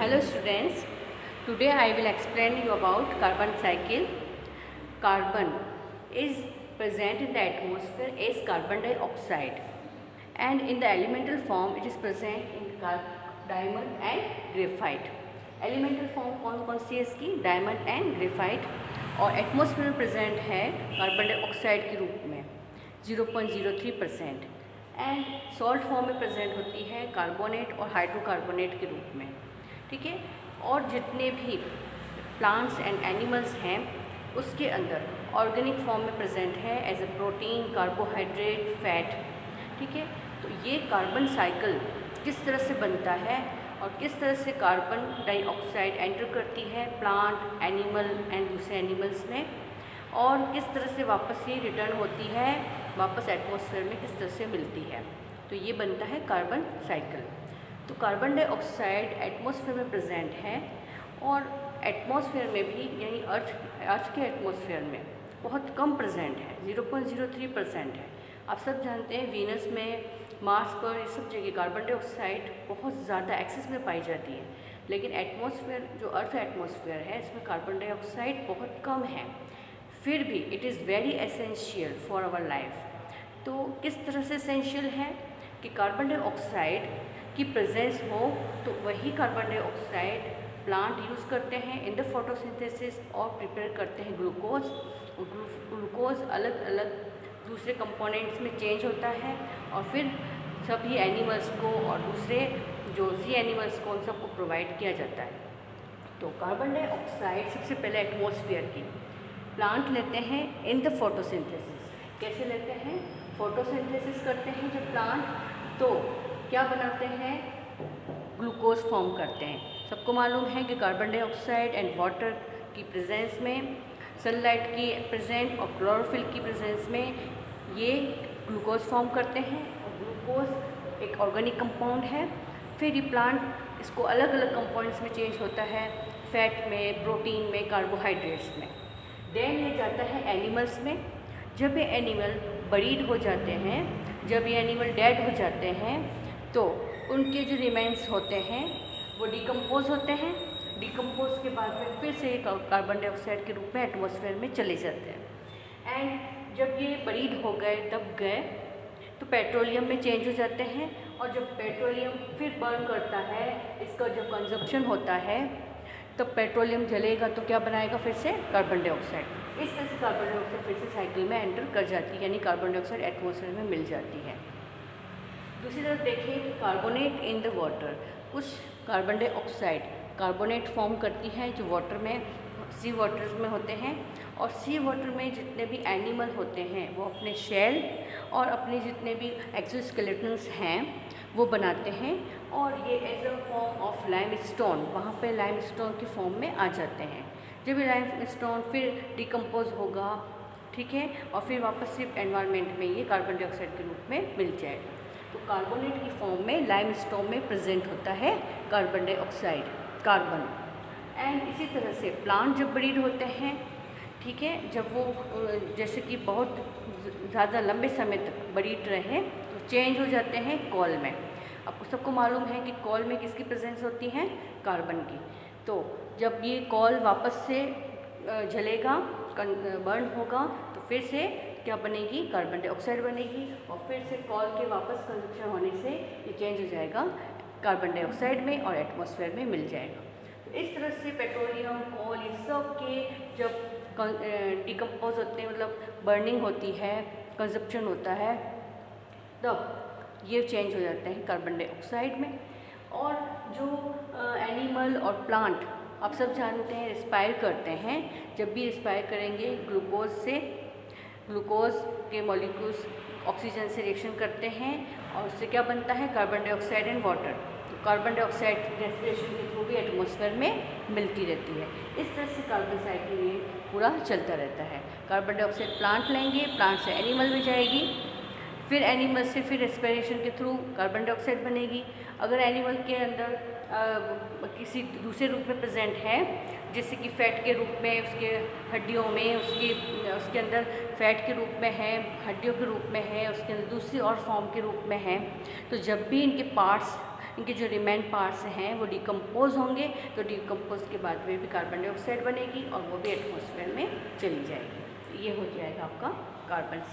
Hello students, today I will explain you about carbon cycle. Carbon is present in the atmosphere as carbon dioxide and in the elemental form it is present in diamond and graphite. Elemental form कौन कौन सी है इसकी? Diamond and graphite, और atmosphere में present है carbon dioxide के रूप में 0.03%, एंड सॉल्ट फॉर्म में प्रेजेंट होती है कार्बोनेट और हाइड्रोकार्बोनेट के रूप में। ठीक है, और जितने भी प्लांट्स एंड एनिमल्स हैं उसके अंदर ऑर्गेनिक फॉर्म में प्रेजेंट है as a protein, carbohydrate, fat. ठीक है, तो ये कार्बन साइकिल किस तरह से बनता है और किस तरह से कार्बन डाइऑक्साइड एंटर करती है प्लांट, एनिमल एंड दूसरे एनिमल्स में, और किस तरह से वापस ये रिटर्न होती है, वापस एटमॉस्फेयर में किस तरह से मिलती है, तो ये बनता है कार्बन साइकिल। तो कार्बन डाइऑक्साइड एटमॉस्फेयर में प्रेजेंट है और एटमॉस्फेयर में भी यानी अर्थ के एटमॉस्फेयर में बहुत कम प्रेजेंट है, 0.03% है। आप सब जानते हैं वीनस में, मार्स पर, इस सब जगह कार्बन डाइऑक्साइड बहुत ज़्यादा एक्सेस में पाई जाती है, लेकिन एटमॉस्फेयर जो अर्थ एटमॉस्फेयर है इसमें कार्बन डाइऑक्साइड बहुत कम है, फिर भी it is very essential for our life. तो किस तरह से एसेंशियल है कि कार्बन डाइऑक्साइड की प्रेजेंस हो, तो वही कार्बन डाइऑक्साइड प्लांट यूज़ करते हैं इन द फोटोसिंथेसिस और प्रिपेयर करते हैं ग्लूकोज, और ग्लूकोज अलग अलग दूसरे कंपोनेंट्स में चेंज होता है और फिर सभी एनिमल्स को और दूसरे जो सी एनिमल्स को उन सबको प्रोवाइड किया जाता है। तो कार्बन डाइऑक्साइड सबसे पहले एटमॉस्फेयर की प्लांट लेते हैं इन द फोटोसिंथेसिस। कैसे लेते हैं? फोटोसिंथेसिस करते हैं जब प्लांट, तो क्या बनाते हैं? ग्लूकोज फॉर्म करते हैं। सबको मालूम है कि कार्बन डाइऑक्साइड एंड वाटर की प्रेजेंस में, सनलाइट की प्रेजेंट और क्लोरोफिल की प्रेजेंस में ये ग्लूकोज फॉर्म करते हैं, और ग्लूकोज एक ऑर्गेनिक कंपाउंड है। फिर ये प्लांट इसको अलग अलग कंपाउंड्स में चेंज होता है, फैट में, प्रोटीन में, कार्बोहाइड्रेट्स में। देन ये जाता है एनिमल्स में। जब ये एनिमल बरीड हो जाते हैं, जब ये एनिमल डेड हो जाते हैं, तो उनके जो रिमेन्स होते हैं वो डिकम्पोज होते हैं। डिकम्पोज के बाद में फिर से कार्बन डाइऑक्साइड के रूप में एटमॉस्फेयर में चले जाते हैं, एंड जब ये बरीड हो गए, दब गए, तो पेट्रोलियम में चेंज हो जाते हैं, और जब पेट्रोलियम फिर बर्न करता है, इसका जब कंजप्शन होता है, तब पेट्रोलियम जलेगा तो क्या बनाएगा? फिर से कार्बन डाइऑक्साइड। इस तरह से कार्बन डाइऑक्साइड फिर से साइकिल में एंटर कर जाती है, यानी कार्बन डाइऑक्साइड एटमॉस्फेयर में मिल जाती है। दूसरी तरफ देखें कि कार्बोनेट इन द वाटर, कुछ कार्बन डाइऑक्साइड कार्बोनेट फॉर्म करती है जो वाटर में, सी वाटर्स में होते हैं, और सी वाटर में जितने भी एनिमल होते हैं वो अपने शेल और अपने जितने भी एक्सोस्केलेटन्स हैं वो बनाते हैं, और ये as a form of limestone वहाँ पे लाइमस्टोन की फॉर्म में आ जाते हैं। जब ये लाइमस्टोन फिर डिकम्पोज होगा, ठीक है, और फिर वापस से एनवायरनमेंट में ये कार्बन डाइऑक्साइड के रूप में मिल जाएगा। तो कार्बोनेट की फॉर्म में लाइमस्टोन में प्रेजेंट होता है कार्बन डाइऑक्साइड, कार्बन। एंड इसी तरह से प्लांट जब ब्रीड होते हैं, ठीक है, जब वो जैसे कि बहुत ज़्यादा लंबे समय तक ब्रीड रहे तो चेंज हो जाते हैं कॉल में। आपको सबको मालूम है कि कॉल में किसकी प्रेजेंस होती है? कार्बन की। तो जब ये कॉल वापस से जलेगा, बर्न होगा, तो फिर से क्या बनेगी? कार्बन डाइऑक्साइड बनेगी, और फिर से कॉल के वापस कंजप्शन होने से ये चेंज हो जाएगा कार्बन डाइऑक्साइड में और एटमॉस्फेयर में मिल जाएगा। तो इस तरह से पेट्रोलियम, कोल, ये सब के जब डिकम्पोज होते हैं, मतलब बर्निंग होती है, कंजप्शन होता है, तब ये चेंज हो जाते हैं कार्बन डाइऑक्साइड में। और जो एनिमल और प्लांट आप सब जानते हैं रिस्पायर करते हैं, जब भी रिस्पायर करेंगे ग्लूकोज से, ग्लूकोज के मॉलिक्यूल्स ऑक्सीजन से रिएक्शन करते हैं, और उससे क्या बनता है? Carbon dioxide and water. तो कार्बन डाइऑक्साइड रेस्पिरेशन के थ्रू भी एटमॉस्फेयर में मिलती रहती है। इस तरह से कार्बन साइकिल ये पूरा चलता रहता है। कार्बन डाइऑक्साइड प्लांट लेंगे, प्लांट से एनिमल में जाएगी, फिर एनिमल से फिर रेस्पिरेशन के थ्रू कार्बन डाइऑक्साइड बनेगी। अगर एनिमल के अंदर किसी दूसरे रूप में प्रेजेंट है, जैसे कि फैट के रूप में, उसके हड्डियों में, उसके अंदर फैट के रूप में है, हड्डियों के रूप में है, उसके अंदर दूसरी और फॉर्म के रूप में है, तो जब भी इनके पार्ट्स इनके जो रिमेन पार्ट्स हैं वो डिकम्पोज होंगे, तो डिकम्पोज के बाद में भी कार्बन डाइऑक्साइड बनेगी और वो भी एटमॉस्फेयर में चली जाएगी। तो ये हो जाएगा आपका कार्बन